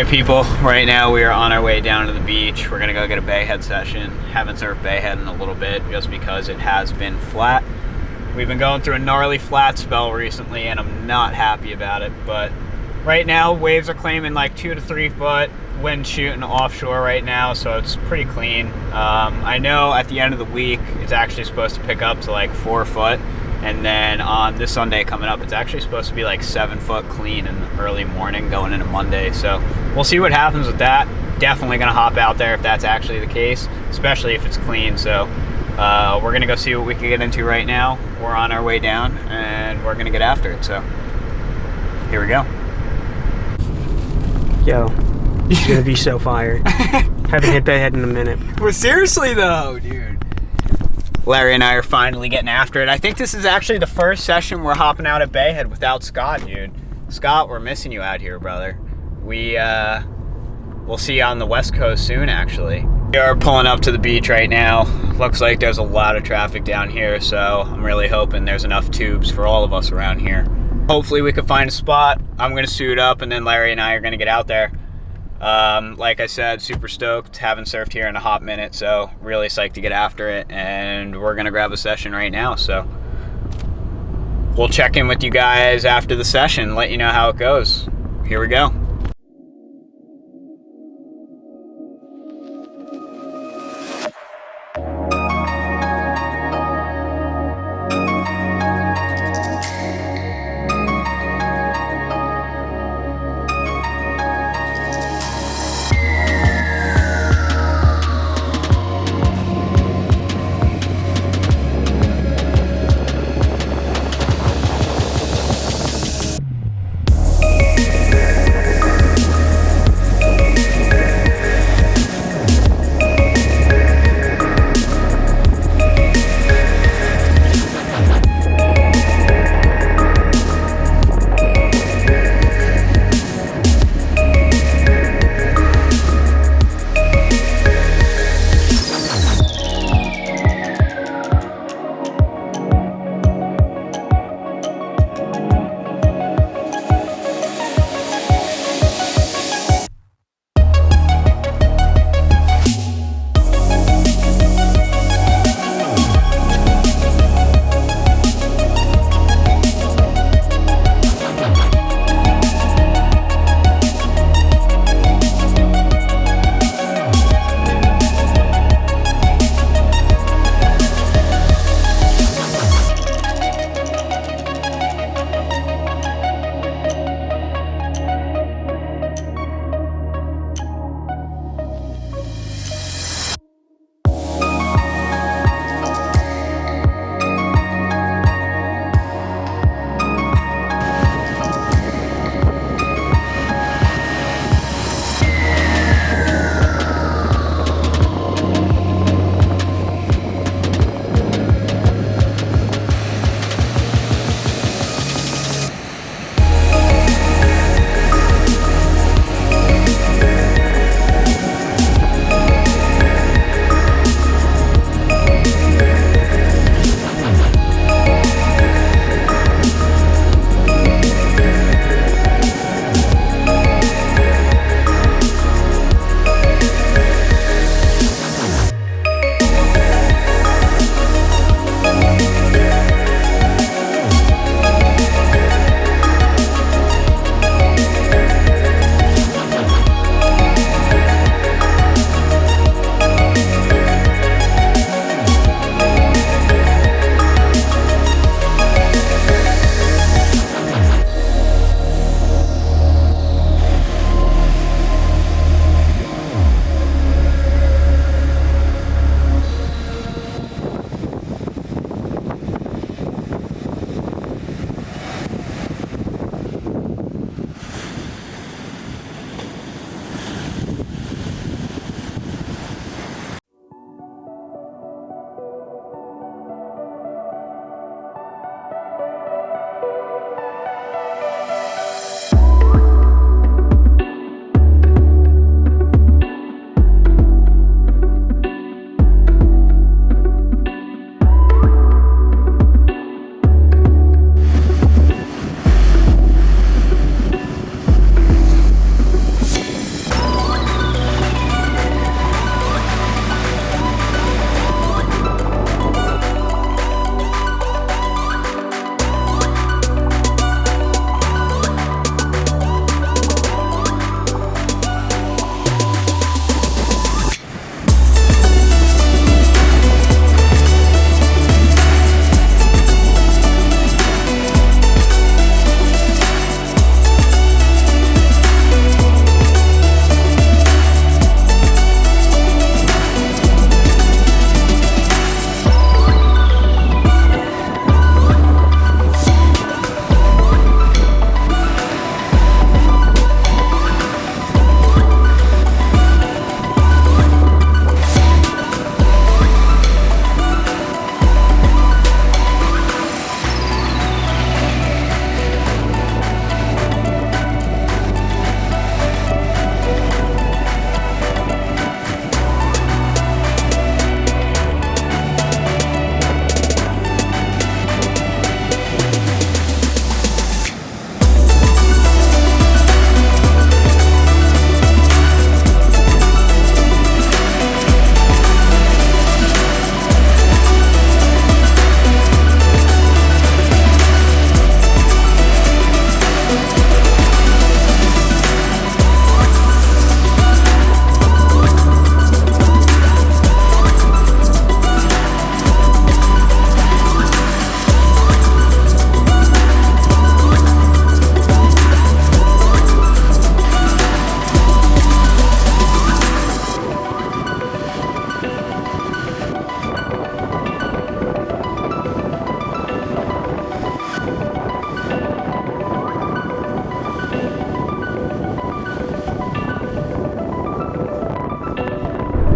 Alright people, right now we are on our way down to the beach. We're gonna go get a bayhead session. Haven't surfed bayhead in a little bit just because it has been flat. We've been going through a gnarly flat spell recently and I'm not happy about it, but right now waves are claiming like 2 to 3 foot, wind shooting offshore right now, so it's pretty clean. I know at the end of the week it's actually supposed to pick up to like 4 foot, and then on this Sunday coming up it's actually supposed to be like 7 foot clean in the early morning going into Monday, so we'll see what happens with that. Definitely gonna hop out there if that's actually the case, especially if it's clean. So we're gonna go see what we can get into right now. We're on our way down and we're gonna get after it, so here we go. Yo, it's gonna be so fire. Haven't hit bayhead in a minute. Well, seriously though, dude. Larry and I are finally getting after it. I think this is actually the first session we're hopping out at bayhead without Scott, dude. Scott, we're missing you out here, brother. We'll see you on the West Coast soon, actually. We are pulling up to the beach right now. Looks like there's a lot of traffic down here, so I'm really hoping there's enough tubes for all of us around here. Hopefully we can find a spot. I'm gonna suit up and then Larry and I are gonna get out there. Like I said, super stoked. Haven't surfed here in a hot minute, so really psyched to get after it, and we're gonna grab a session right now, so we'll check in with you guys after the session, let you know how it goes. Here we go.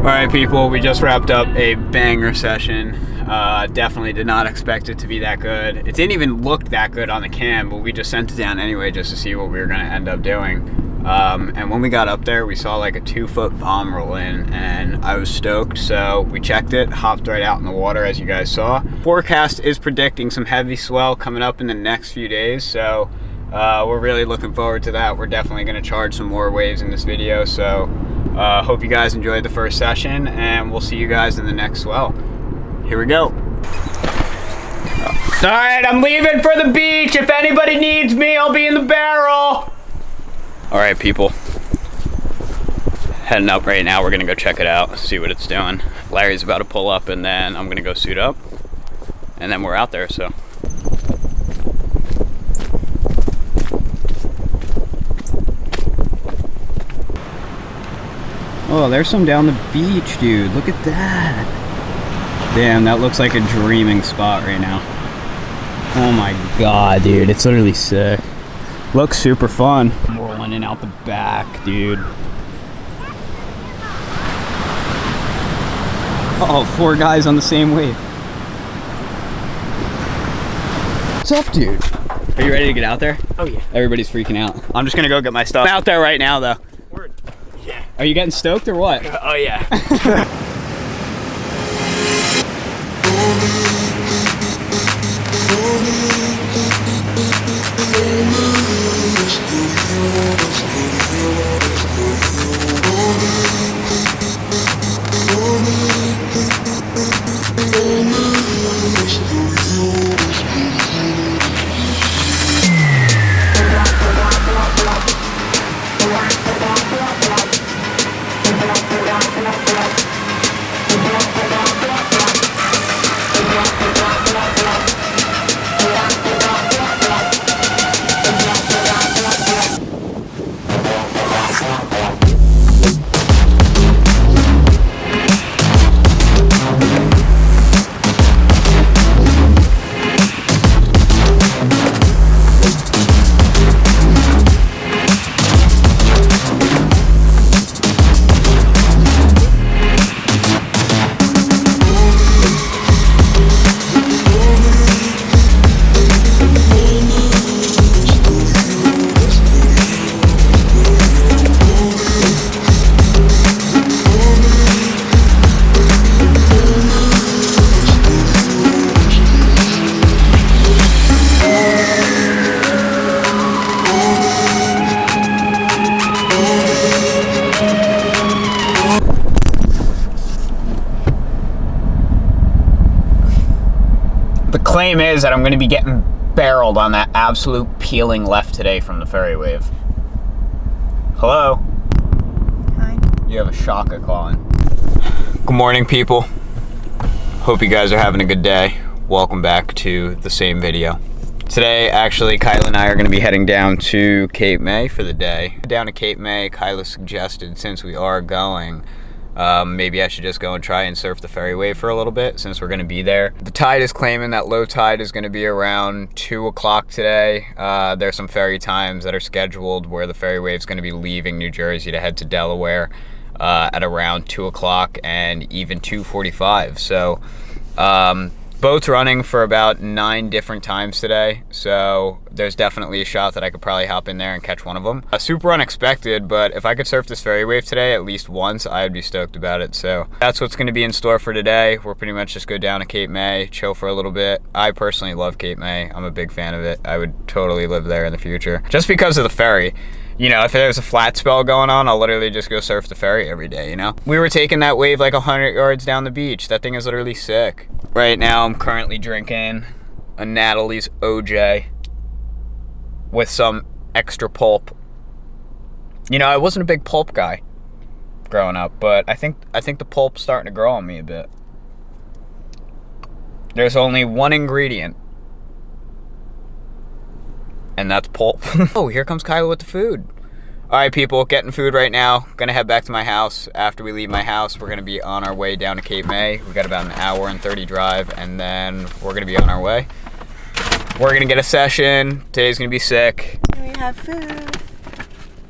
All right, people, we just wrapped up a banger session. Definitely did not expect it to be that good. It didn't even look that good on the cam, but we just sent it down anyway just to see what we were gonna end up doing. And when we got up there, we saw like a 2-foot bomb roll in, and I was stoked. So we checked it, hopped right out in the water as you guys saw. Forecast is predicting some heavy swell coming up in the next few days, so we're really looking forward to that. We're definitely gonna charge some more waves in this video, so hope you guys enjoyed the first session, and we'll see you guys in the next swell. Here we go. All right, I'm leaving for the beach. If anybody needs me, I'll be in the barrel. All right, people. Heading up right now. We're gonna go check it out, see what it's doing. Larry's about to pull up, and then I'm gonna go suit up, and then we're out there, so. Oh, there's some down the beach, dude. Look at that. Damn, that looks like a dreaming spot right now. Oh my god, dude. It's literally sick. Looks super fun. Rolling in out the back, dude. Oh, 4 guys on the same wave. What's up, dude? Are you ready to get out there? Oh yeah. Everybody's freaking out. I'm just gonna go get my stuff. I'm out there right now, though. Word. Yeah. Are you getting stoked or what? Oh yeah. The claim is that I'm going to be getting barreled on that absolute peeling left today from the ferry wave. Hello? Hi. You have a shaka calling. Good morning, people. Hope you guys are having a good day. Welcome back to the same video. Today, actually, Kyla and I are going to be heading down to Cape May for the day. Down to Cape May, Kyla suggested, since we are going, maybe I should just go and try and surf the ferry wave for a little bit since we're going to be there. The tide is claiming that low tide is going to be around 2 o'clock today. There's some ferry times that are scheduled where the ferry wave is going to be leaving New Jersey to head to Delaware at around 2 o'clock and even 2:45. So boat's running for about 9 different times today, so there's definitely a shot that I could probably hop in there and catch one of them. Super unexpected, but if I could surf this ferry wave today at least once, I'd be stoked about it. So that's what's going to be in store for today. We'll pretty much just go down to Cape May, chill for a little bit. I personally love Cape May. I'm a big fan of it. I would totally live there in the future, just because of the ferry. You know, if there's a flat spell going on, I'll literally just go surf the ferry every day, you know? We were taking that wave like 100 yards down the beach. That thing is literally sick. Right now, I'm currently drinking a Natalie's OJ with some extra pulp. You know, I wasn't a big pulp guy growing up, but I think the pulp's starting to grow on me a bit. There's only one ingredient, and that's pulp. Oh, here comes Kyla with the food. All right, people, getting food right now. Gonna head back to my house. After we leave my house, we're gonna be on our way down to Cape May. We got about an hour and 30 drive, and then we're gonna be on our way. We're gonna get a session. Today's gonna be sick. And we have food.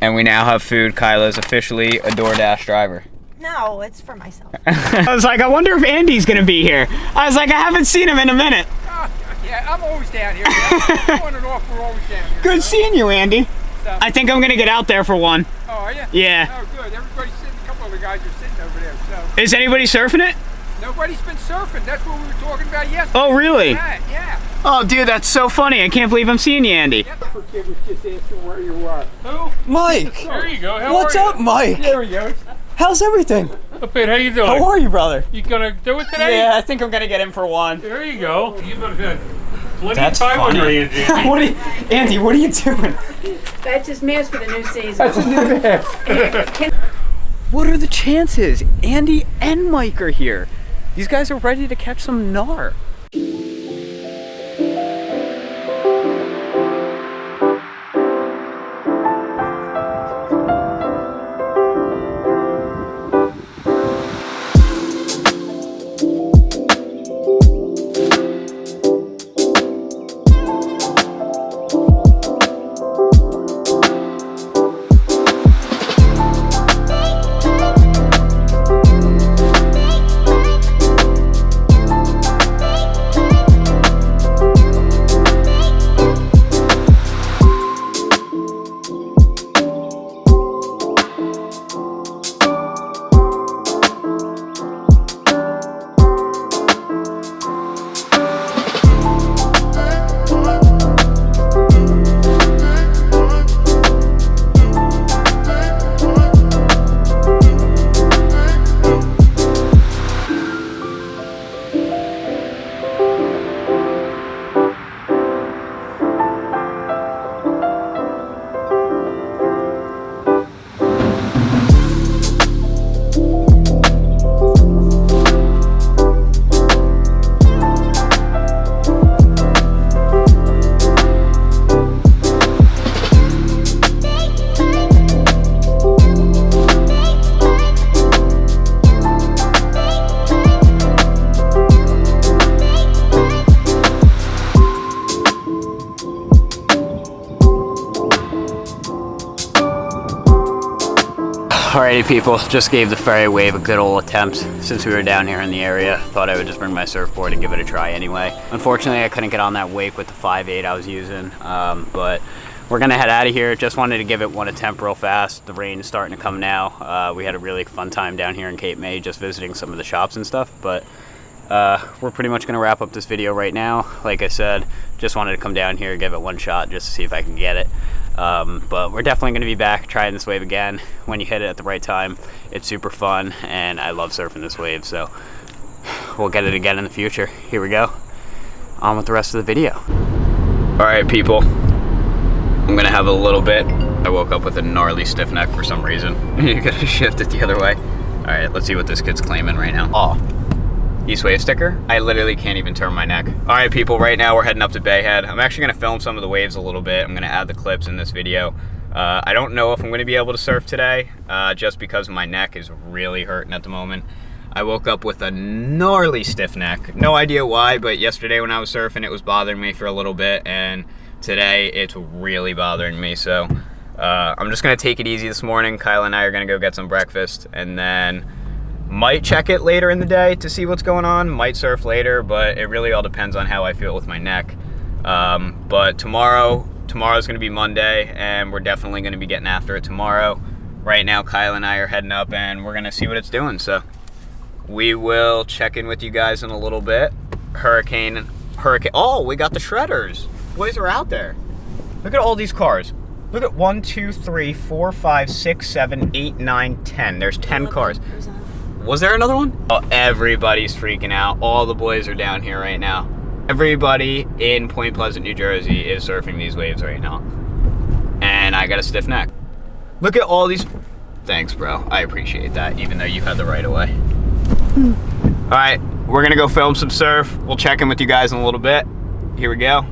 And we now have food. Kyla is officially a DoorDash driver. No, it's for myself. I was like, I wonder if Andy's gonna be here. I was like, I haven't seen him in a minute. Yeah, I'm always down here. On and off, we're always down here. Good seeing you, Andy. So, I think I'm gonna get out there for one. oh, are you? Yeah. Oh, good. Everybody's sitting, a couple of the guys are sitting over there. So Is anybody surfing it? nobody's been surfing. That's what we were talking about yesterday. Oh, really? Yeah. Oh, dude, that's so funny. I can't believe I'm seeing you, Andy. Yep. Kid was just asking where you were. Who? Mike! There you go. How What's are up, Mike? you? There we go. How's everything? Pete, how you doing? How are you, brother? You gonna do it today? Yeah, I think I'm gonna get in for one. There you go. You better have plenty That's of time on your funny. hands, Andy. What are you, Andy, what are you doing? That's just mask for the new season. That's a new mask. What are the chances? Andy and Mike are here. These guys are ready to catch some gnar. Alrighty people, just gave the ferry wave a good old attempt since we were down here in the area. Thought I would just bring my surfboard and give it a try anyway. Unfortunately, I couldn't get on that wake with the 5.8 I was using, but we're gonna head out of here. Just wanted to give it one attempt real fast. The rain is starting to come now. We had a really fun time down here in Cape May, just visiting some of the shops and stuff, but we're pretty much gonna wrap up this video right now. Like I said, just wanted to come down here, give it one shot just to see if I can get it. But we're definitely going to be back trying this wave again. When you hit it at the right time, it's super fun, and I love surfing this wave, so we'll get it again in the future. Here we go, on with the rest of the video. Alright people, I'm gonna have a little bit. I woke up with a gnarly stiff neck for some reason. You gotta shift it the other way. Alright, let's see what this kid's claiming right now. Oh, East Wave sticker? I literally can't even turn my neck. All right, people, right now we're heading up to Bayhead. I'm actually gonna film some of the waves a little bit. I'm gonna add the clips in this video. I don't know if I'm gonna be able to surf today, just because my neck is really hurting at the moment. I woke up with a gnarly stiff neck. No idea why, but yesterday when I was surfing, it was bothering me for a little bit, and today it's really bothering me. So I'm just gonna take it easy this morning. Kyle and I are gonna go get some breakfast, and then might check it later in the day to see what's going on, might surf later, but it really all depends on how I feel with my neck. But tomorrow's gonna be Monday, and we're definitely gonna be getting after it tomorrow. Right now, Kyle and I are heading up, and we're gonna see what it's doing, so we will check in with you guys in a little bit. Hurricane, oh, we got the shredders. Boys are out there. Look at all these cars. Look at 1, 2, 3, 4, 5, 6, 7, 8, 9, 10. There's 10 cars. Was there another one? Oh, everybody's freaking out. All the boys are down here right now. Everybody in Point Pleasant, New Jersey is surfing these waves right now. And I got a stiff neck. Look at all these. Thanks, bro. I appreciate that, even though you had the right of way. All right, we're gonna go film some surf. We'll check in with you guys in a little bit. Here we go.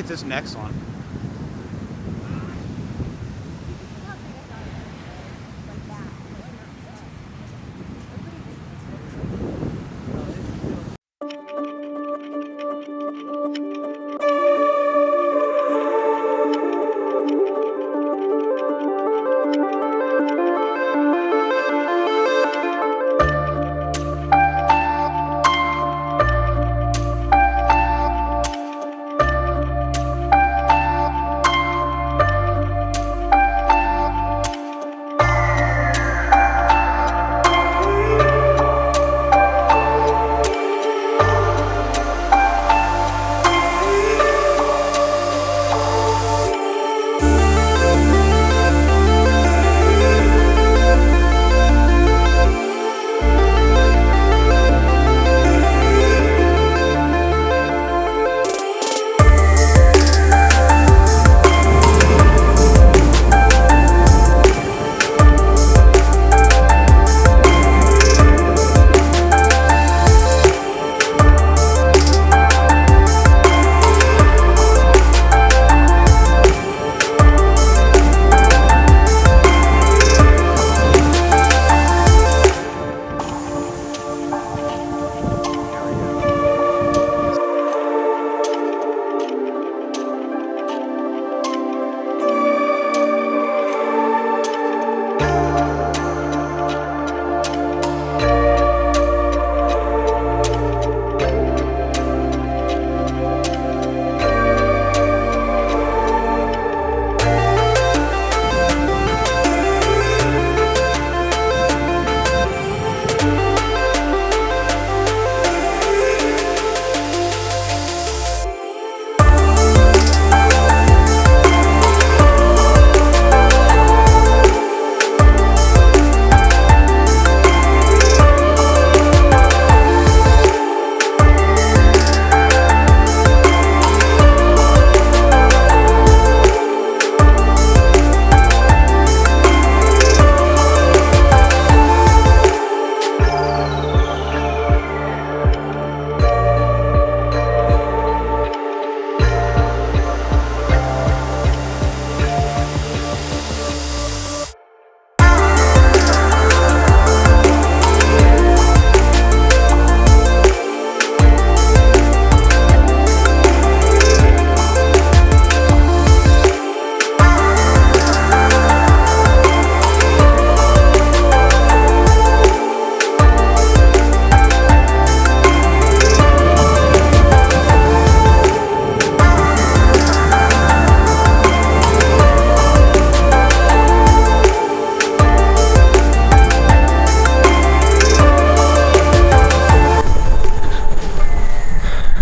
at this next one.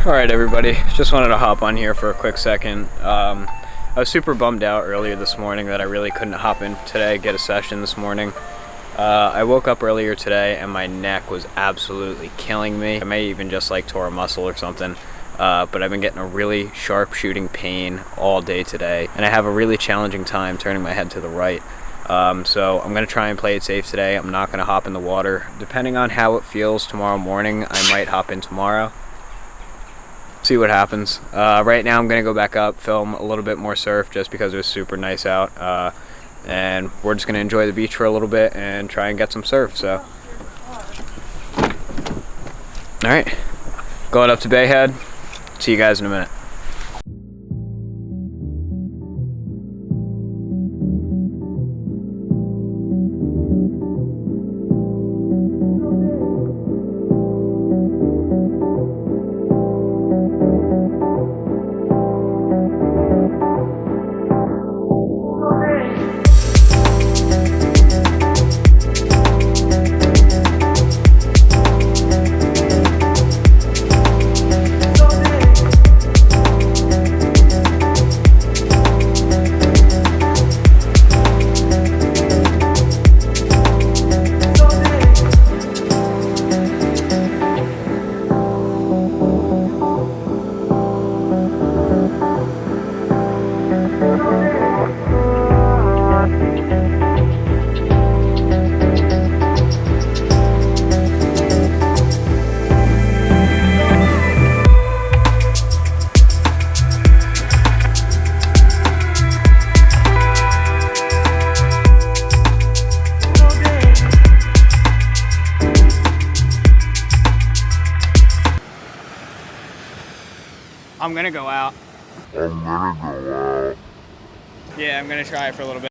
Alright everybody, just wanted to hop on here for a quick second. I was super bummed out earlier this morning that I really couldn't hop in today, get a session this morning. I woke up earlier today and my neck was absolutely killing me. I may even just like tore a muscle or something. But I've been getting a really sharp shooting pain all day today, and I have a really challenging time turning my head to the right. So I'm going to try and play it safe today. I'm not going to hop in the water. Depending on how it feels tomorrow morning, I might hop in tomorrow. See what happens. Right now I'm going to go back up, film a little bit more surf just because it was super nice out. And we're just going to enjoy the beach for a little bit and try and get some surf. So, alright, going up to Bayhead. See you guys in a minute. I'm gonna go out. Yeah, I'm gonna try it for a little bit.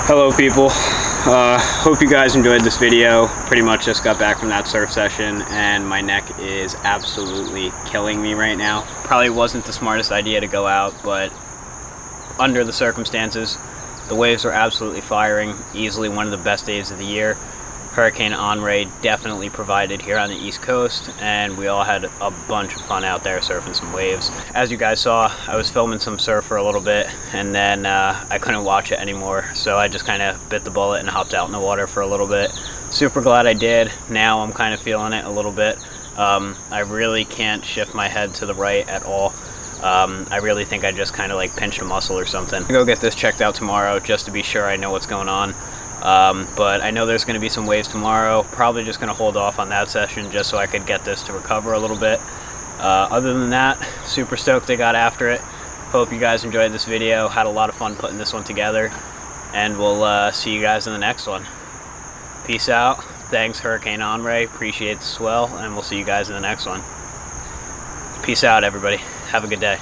Hello people, hope you guys enjoyed this video. Pretty much just got back from that surf session and my neck is absolutely killing me right now. Probably wasn't the smartest idea to go out, but under the circumstances, the waves were absolutely firing. Easily one of the best days of the year. Hurricane Henri definitely provided here on the East Coast, and we all had a bunch of fun out there surfing some waves. As you guys saw, I was filming some surf for a little bit, and then I couldn't watch it anymore, so I just kind of bit the bullet and hopped out in the water for a little bit. Super glad I did. Now I'm kind of feeling it a little bit. I really can't shift my head to the right at all. I really think I just kind of like pinched a muscle or something. I'll go get this checked out tomorrow just to be sure I know what's going on. But I know there's going to be some waves tomorrow. Probably just going to hold off on that session just so I could get this to recover a little bit. Other than that, super stoked they got after it. Hope you guys enjoyed this video. Had a lot of fun putting this one together. And we'll see you guys in the next one. Peace out. Thanks, Hurricane Henri. Appreciate the swell. And we'll see you guys in the next one. Peace out, everybody. Have a good day.